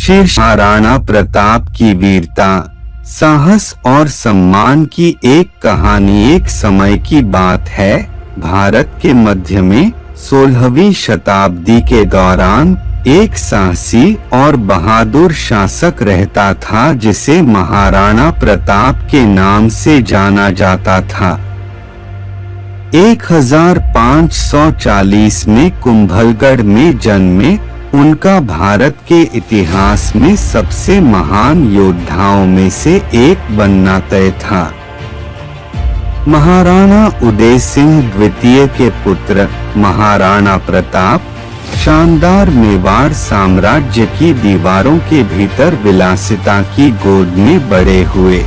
शीर्ष महाराणा प्रताप की वीरता, साहस और सम्मान की एक कहानी। एक समय की बात है, भारत के मध्य में 16वीं शताब्दी के दौरान एक साहसी और बहादुर शासक रहता था जिसे महाराणा प्रताप के नाम से जाना जाता था। 1540 में कुंभलगढ़ में जन्मे उनका भारत के इतिहास में सबसे महान योद्धाओं में से एक बनना तय था। महाराणा उदय सिंह द्वितीय के पुत्र महाराणा प्रताप शानदार मेवाड़ साम्राज्य की दीवारों के भीतर विलासिता की गोद में बड़े हुए।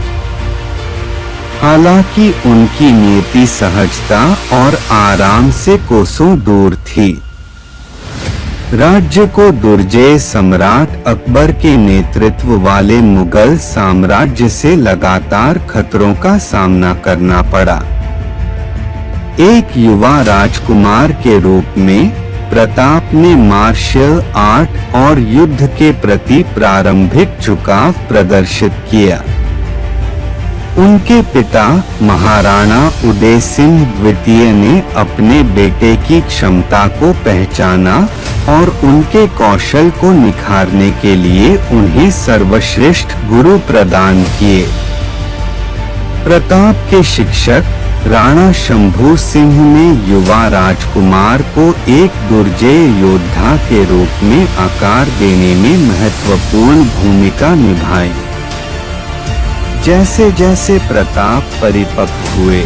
हालांकि उनकी नीति सहजता और आराम से कोसों दूर थी। राज्य को दुर्जय सम्राट अकबर के नेतृत्व वाले मुगल साम्राज्य से लगातार खतरों का सामना करना पड़ा। एक युवा राजकुमार के रूप में प्रताप ने मार्शल आर्ट और युद्ध के प्रति प्रारंभिक झुकाव प्रदर्शित किया। उनके पिता महाराणा उदय सिंह द्वितीय ने अपने बेटे की क्षमता को पहचाना और उनके कौशल को निखारने के लिए उन्हें सर्वश्रेष्ठ गुरु प्रदान किए। प्रताप के शिक्षक राणा शंभू सिंह ने युवा राजकुमार को एक दुर्जय योद्धा के रूप में आकार देने में महत्वपूर्ण भूमिका निभाई। जैसे जैसे प्रताप परिपक्व हुए,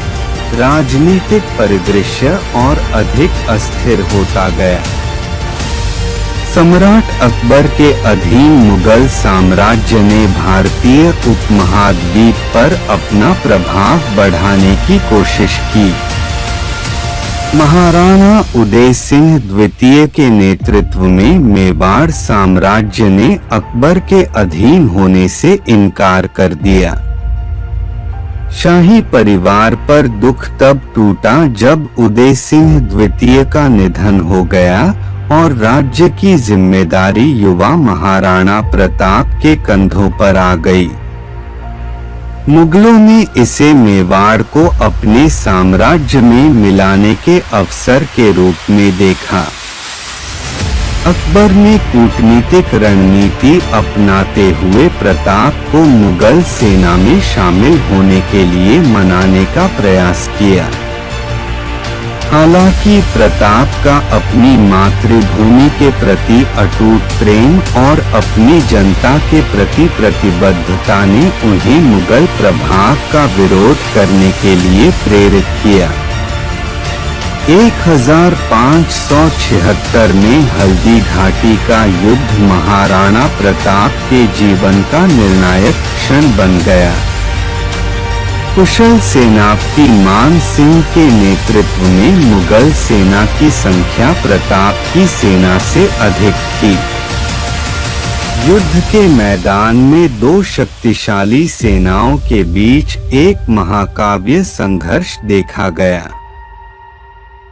राजनीतिक परिदृश्य और अधिक अस्थिर होता गया। सम्राट अकबर के अधीन मुगल साम्राज्य ने भारतीय उपमहाद्वीप पर अपना प्रभाव बढ़ाने की कोशिश की। महाराणा उदय सिंह द्वितीय के नेतृत्व में मेवाड़ साम्राज्य ने अकबर के अधीन होने से इनकार कर दिया। शाही परिवार पर दुख तब टूटा जब उदय सिंह द्वितीय का निधन हो गया और राज्य की जिम्मेदारी युवा महाराणा प्रताप के कंधों पर आ गई। मुगलों ने इसे मेवाड़ को अपने साम्राज्य में मिलाने के अवसर के रूप में देखा। अकबर ने कूटनीतिक रणनीति अपनाते हुए प्रताप को मुगल सेना में शामिल होने के लिए मनाने का प्रयास किया। हालांकि प्रताप का अपनी मातृभूमि के प्रति अटूट प्रेम और अपनी जनता के प्रति प्रतिबद्धता ने उन्हें मुगल प्रभाव का विरोध करने के लिए प्रेरित किया। 1576 में हल्दी घाटी का युद्ध महाराणा प्रताप के जीवन का निर्णायक क्षण बन गया। कुशल सेनापति मान सिंह के नेतृत्व में मुगल सेना की संख्या प्रताप की सेना से अधिक थी। युद्ध के मैदान में दो शक्तिशाली सेनाओं के बीच एक महाकाव्य संघर्ष देखा गया।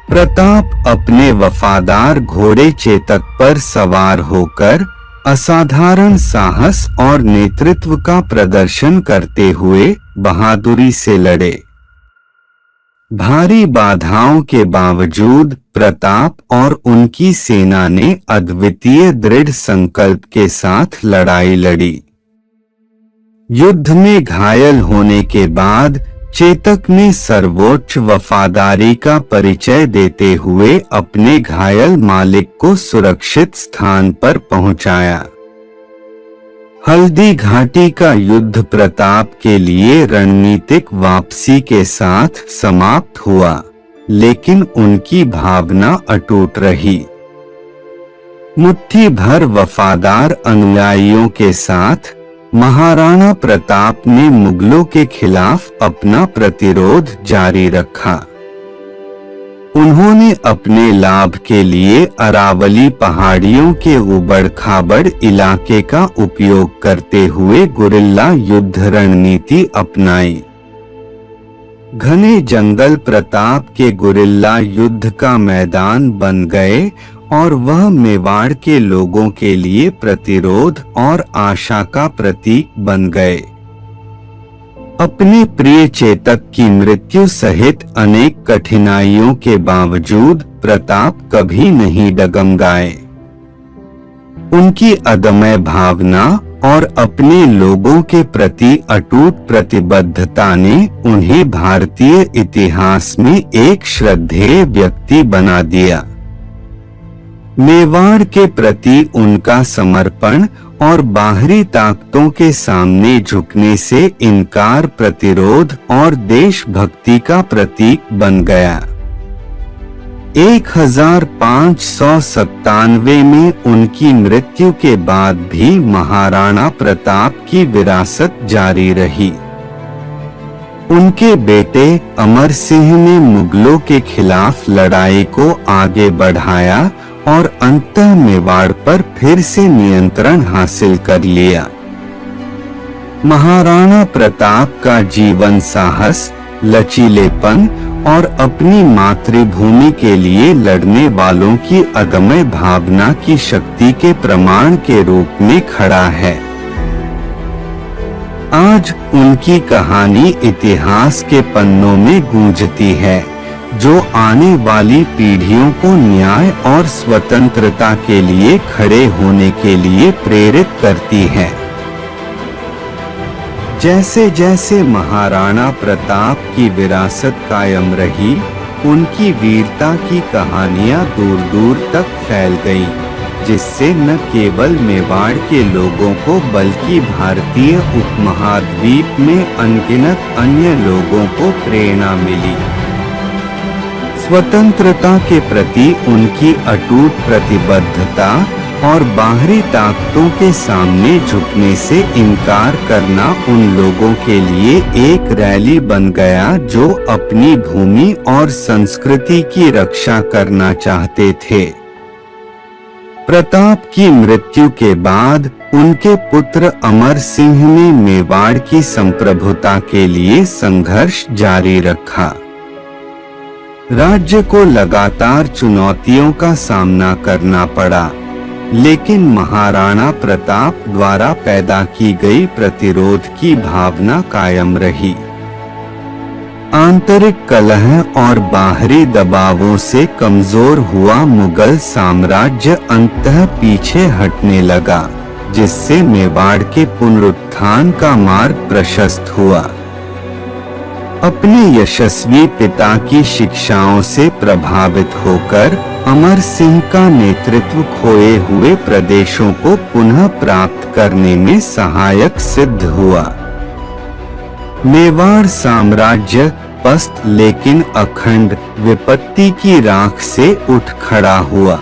प्रताप अपने वफादार घोड़े चेतक पर सवार होकर असाधारण साहस और नेतृत्व का प्रदर्शन करते हुए बहादुरी से लड़े। भारी बाधाओं के बावजूद प्रताप और उनकी सेना ने अद्वितीय दृढ़ संकल्प के साथ लड़ाई लड़ी। युद्ध में घायल होने के बाद चेतक ने सर्वोच्च वफादारी का परिचय देते हुए अपने घायल मालिक को सुरक्षित स्थान पर पहुंचाया। हल्दी घाटी का युद्ध प्रताप के लिए रणनीतिक वापसी के साथ समाप्त हुआ, लेकिन उनकी भावना अटूट रही। मुट्ठी भर वफादार अनुयायियों के साथ महाराणा प्रताप ने मुगलों के खिलाफ अपना प्रतिरोध जारी रखा। उन्होंने अपने लाभ के लिए अरावली पहाड़ियों के उबड़-खाबड़ इलाके का उपयोग करते हुए गुरिल्ला युद्ध रणनीति अपनाई। घने जंगल प्रताप के गुरिल्ला युद्ध का मैदान बन गए और वह मेवाड़ के लोगों के लिए प्रतिरोध और आशा का प्रतीक बन गए। अपने प्रिय चेतक की मृत्यु सहित अनेक कठिनाइयों के बावजूद प्रताप कभी नहीं डगमगाए। उनकी अदम्य भावना और अपने लोगों के प्रति अटूट प्रतिबद्धता ने उन्हें भारतीय इतिहास में एक श्रद्धेय व्यक्ति बना दिया। मेवाड़ के प्रति उनका समर्पण और बाहरी ताकतों के सामने झुकने से इनकार प्रतिरोध और देशभक्ति का प्रतीक बन गया। 1597 में उनकी मृत्यु के बाद भी महाराणा प्रताप की विरासत जारी रही। उनके बेटे अमर सिंह ने मुगलों के खिलाफ लड़ाई को आगे बढ़ाया और अंततः मेवाड़ पर फिर से नियंत्रण हासिल कर लिया। महाराणा प्रताप का जीवन साहस, लचीलेपन और अपनी मातृभूमि के लिए लड़ने वालों की अदम्य भावना की शक्ति के प्रमाण के रूप में खड़ा है। आज उनकी कहानी इतिहास के पन्नों में गूंजती है, जो आने वाली पीढ़ियों को न्याय और स्वतंत्रता के लिए खड़े होने के लिए प्रेरित करती है। जैसे जैसे महाराणा प्रताप की विरासत कायम रही, उनकी वीरता की कहानियां दूर दूर तक फैल गईं, जिससे न केवल मेवाड़ के लोगों को बल्कि भारतीय उपमहाद्वीप में अनगिनत अन्य लोगों को प्रेरणा मिली। स्वतंत्रता के प्रति उनकी अटूट प्रतिबद्धता और बाहरी ताकतों के सामने झुकने से इनकार करना उन लोगों के लिए एक रैली बन गया जो अपनी भूमि और संस्कृति की रक्षा करना चाहते थे। प्रताप की मृत्यु के बाद उनके पुत्र अमर सिंह ने मेवाड़ की संप्रभुता के लिए संघर्ष जारी रखा। राज्य को लगातार चुनौतियों का सामना करना पड़ा, लेकिन महाराणा प्रताप द्वारा पैदा की गई प्रतिरोध की भावना कायम रही। आंतरिक कलह और बाहरी दबावों से कमजोर हुआ मुगल साम्राज्य अंततः पीछे हटने लगा, जिससे मेवाड़ के पुनरुत्थान का मार्ग प्रशस्त हुआ। अपने यशस्वी पिता की शिक्षाओं से प्रभावित होकर अमर सिंह का नेतृत्व खोए हुए प्रदेशों को पुनः प्राप्त करने में सहायक सिद्ध हुआ। मेवाड़ साम्राज्य पस्त लेकिन अखंड विपत्ति की राख से उठ खड़ा हुआ।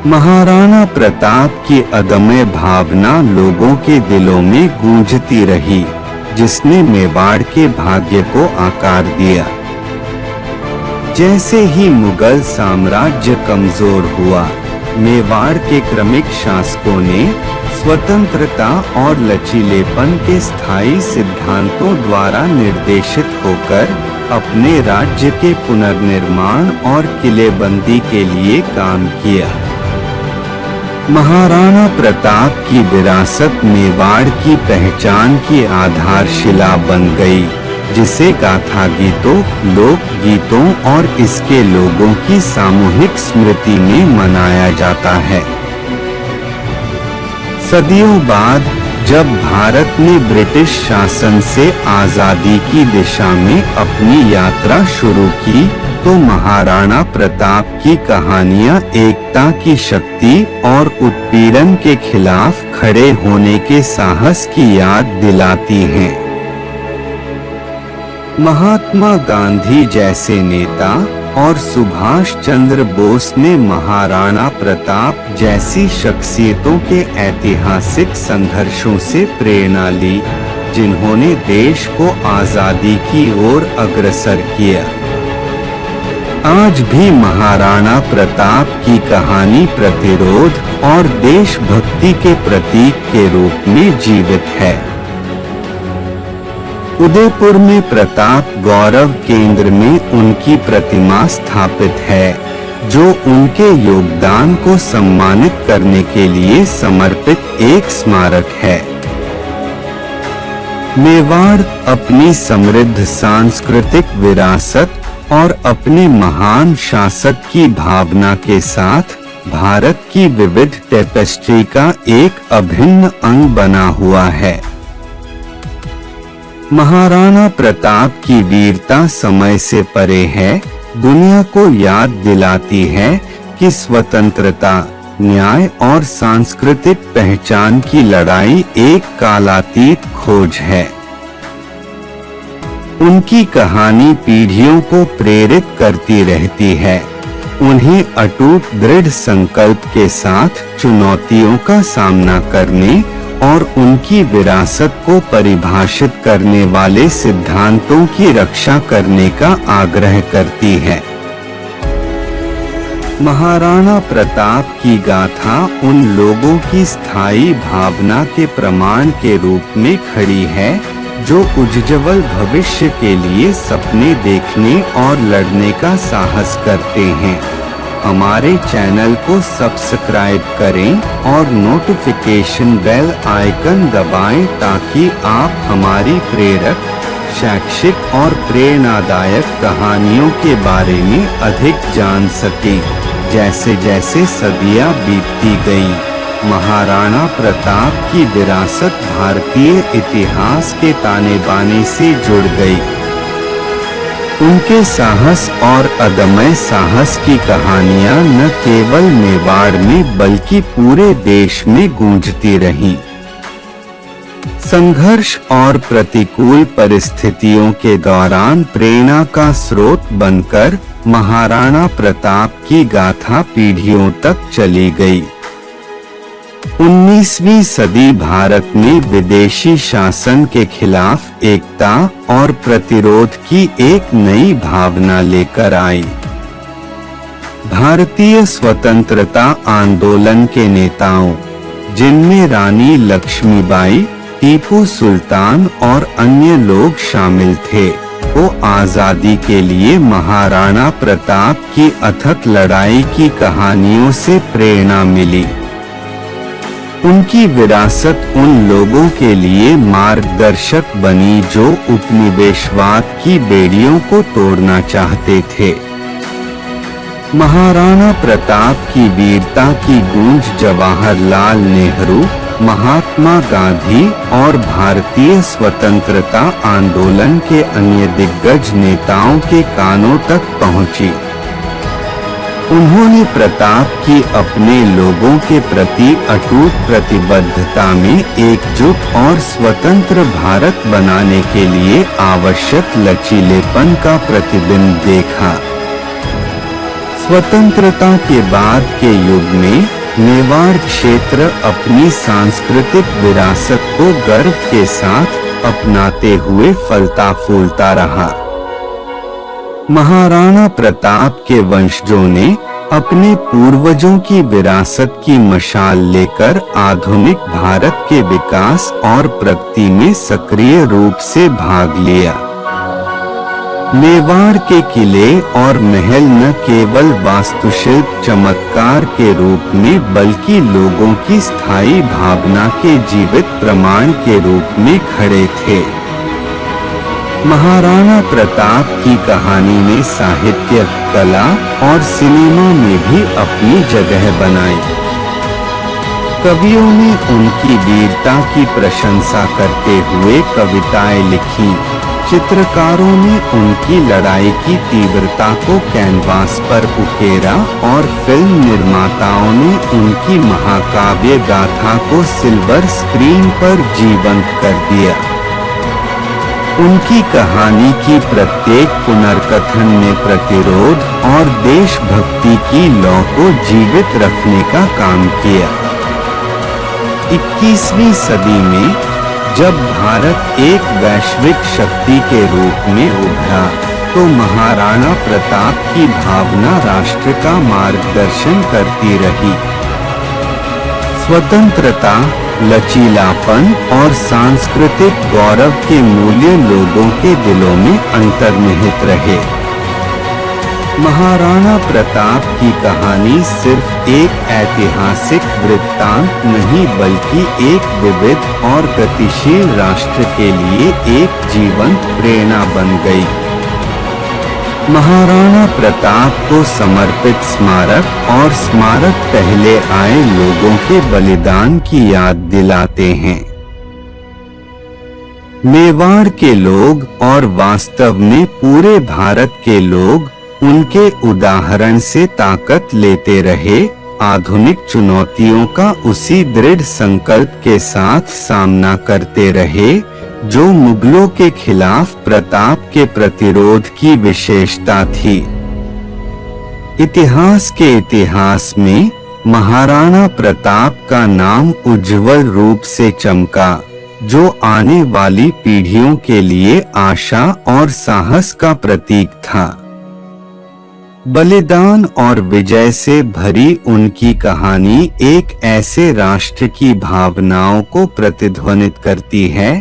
महाराणा प्रताप की अदम्य भावना लोगों के दिलों में गूंजती रही, जिसने मेवाड़ के भाग्य को आकार दिया। जैसे ही मुगल साम्राज्य कमजोर हुआ, मेवाड़ के क्रमिक शासकों ने स्वतंत्रता और लचीलेपन के स्थायी सिद्धांतों द्वारा निर्देशित होकर अपने राज्य के पुनर्निर्माण और किलेबंदी के लिए काम किया। महाराणा प्रताप की विरासत मेवाड़ की पहचान की आधारशिला बन गई, जिसे गाथा गीतों, लोक गीतों और इसके लोगों की सामूहिक स्मृति में मनाया जाता है। सदियों बाद जब भारत ने ब्रिटिश शासन से आजादी की दिशा में अपनी यात्रा शुरू की, तो महाराणा प्रताप की कहानियां एकता की शक्ति और उत्पीड़न के खिलाफ खड़े होने के साहस की याद दिलाती हैं। महात्मा गांधी जैसे नेता और सुभाष चंद्र बोस ने महाराणा प्रताप जैसी शख्सियतों के ऐतिहासिक संघर्षों से प्रेरणा ली, जिन्होंने देश को आजादी की ओर अग्रसर किया। आज भी महाराणा प्रताप की कहानी प्रतिरोध और देशभक्ति के प्रतीक के रूप में जीवित है। उदयपुर में प्रताप गौरव केंद्र में उनकी प्रतिमा स्थापित है, जो उनके योगदान को सम्मानित करने के लिए समर्पित एक स्मारक है। मेवाड़ अपनी समृद्ध सांस्कृतिक विरासत और अपने महान शासक की भावना के साथ भारत की विविध टेपेस्ट्री का एक अभिन्न अंग बना हुआ है। महाराणा प्रताप की वीरता समय से परे है, दुनिया को याद दिलाती है कि स्वतंत्रता, न्याय और सांस्कृतिक पहचान की लड़ाई एक कालातीत खोज है। उनकी कहानी पीढ़ियों को प्रेरित करती रहती है, उन्हें अटूट दृढ़ संकल्प के साथ चुनौतियों का सामना करने और उनकी विरासत को परिभाषित करने वाले सिद्धांतों की रक्षा करने का आग्रह करती है। महाराणा प्रताप की गाथा उन लोगों की स्थायी भावना के प्रमाण के रूप में खड़ी है जो उज्ज्वल भविष्य के लिए सपने देखने और लड़ने का साहस करते हैं। हमारे चैनल को सब्सक्राइब करें और नोटिफिकेशन बेल आइकन दबाएं ताकि आप हमारी प्रेरक, शैक्षिक और प्रेरणादायक कहानियों के बारे में अधिक जान सकें। जैसे जैसे सदियां बीतती गईं, महाराणा प्रताप की विरासत भारतीय इतिहास के ताने बाने से जुड़ गई। उनके साहस और अदम्य साहस की कहानियां न केवल मेवाड़ में बल्कि पूरे देश में गूंजती रहीं। संघर्ष और प्रतिकूल परिस्थितियों के दौरान प्रेरणा का स्रोत बनकर महाराणा प्रताप की गाथा पीढ़ियों तक चली गई। 19वीं सदी भारत में विदेशी शासन के खिलाफ एकता और प्रतिरोध की एक नई भावना लेकर आई। भारतीय स्वतंत्रता आंदोलन के नेताओं, जिनमें रानी लक्ष्मीबाई, टीपू सुल्तान और अन्य लोग शामिल थे, को आजादी के लिए महाराणा प्रताप की अथक लड़ाई की कहानियों से प्रेरणा मिली। उनकी विरासत उन लोगों के लिए मार्गदर्शक बनी जो उपनिवेशवाद की बेड़ियों को तोड़ना चाहते थे। महाराणा प्रताप की वीरता की गूंज जवाहरलाल नेहरू, महात्मा गांधी और भारतीय स्वतंत्रता आंदोलन के अन्य दिग्गज नेताओं के कानों तक पहुंची। उन्होंने प्रताप की अपने लोगों के प्रति अटूट प्रतिबद्धता में एकजुट और स्वतंत्र भारत बनाने के लिए आवश्यक लचीलेपन का प्रतिबिंब देखा। स्वतंत्रता के बाद के युग में मेवाड़ क्षेत्र अपनी सांस्कृतिक विरासत को गर्व के साथ अपनाते हुए फलता फूलता रहा। महाराणा प्रताप के वंशजों ने अपने पूर्वजों की विरासत की मशाल लेकर आधुनिक भारत के विकास और प्रगति में सक्रिय रूप से भाग लिया। मेवाड़ के किले और महल न केवल वास्तुशिल्प चमत्कार के रूप में बल्कि लोगों की स्थायी भावना के जीवित प्रमाण के रूप में खड़े थे। महाराणा प्रताप की कहानी ने साहित्य, कला और सिनेमा में भी अपनी जगह बनाई। कवियों ने उनकी वीरता की प्रशंसा करते हुए कविताएं लिखी, चित्रकारों ने उनकी लड़ाई की तीव्रता को कैनवास पर उकेरा और फिल्म निर्माताओं ने उनकी महाकाव्य गाथा को सिल्वर स्क्रीन पर जीवंत कर दिया। उनकी कहानी की प्रत्येक पुनर्कथन ने प्रतिरोध और देशभक्ति की लौ को जीवित रखने का काम किया। 21वीं सदी में जब भारत एक वैश्विक शक्ति के रूप में उभरा, तो महाराणा प्रताप की भावना राष्ट्र का मार्गदर्शन करती रही। स्वतंत्रता, लचीलापन और सांस्कृतिक गौरव के मूल्य लोगों के दिलों में अंतर्निहित रहे। महाराणा प्रताप की कहानी सिर्फ एक ऐतिहासिक वृत्तांत नहीं बल्कि एक विविध और गतिशील राष्ट्र के लिए एक जीवंत प्रेरणा बन गई। महाराणा प्रताप को समर्पित स्मारक और स्मारक पहले आए लोगों के बलिदान की याद दिलाते हैं। मेवाड़ के लोग और वास्तव में पूरे भारत के लोग उनके उदाहरण से ताकत लेते रहे, आधुनिक चुनौतियों का उसी दृढ़ संकल्प के साथ सामना करते रहे जो मुगलों के खिलाफ प्रताप के प्रतिरोध की विशेषता थी। इतिहास में महाराणा प्रताप का नाम उज्जवल रूप से चमका, जो आने वाली पीढ़ियों के लिए आशा और साहस का प्रतीक था। बलिदान और विजय से भरी उनकी कहानी एक ऐसे राष्ट्र की भावनाओं को प्रतिध्वनित करती है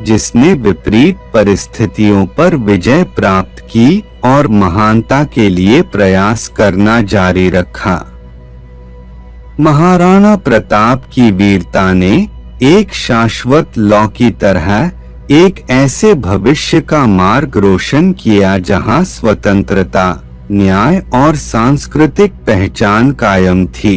जिसने विपरीत परिस्थितियों पर विजय प्राप्त की और महानता के लिए प्रयास करना जारी रखा। महाराणा प्रताप की वीरता ने एक शाश्वत लौ की तरह एक ऐसे भविष्य का मार्ग रोशन किया जहां स्वतंत्रता, न्याय और सांस्कृतिक पहचान कायम थी।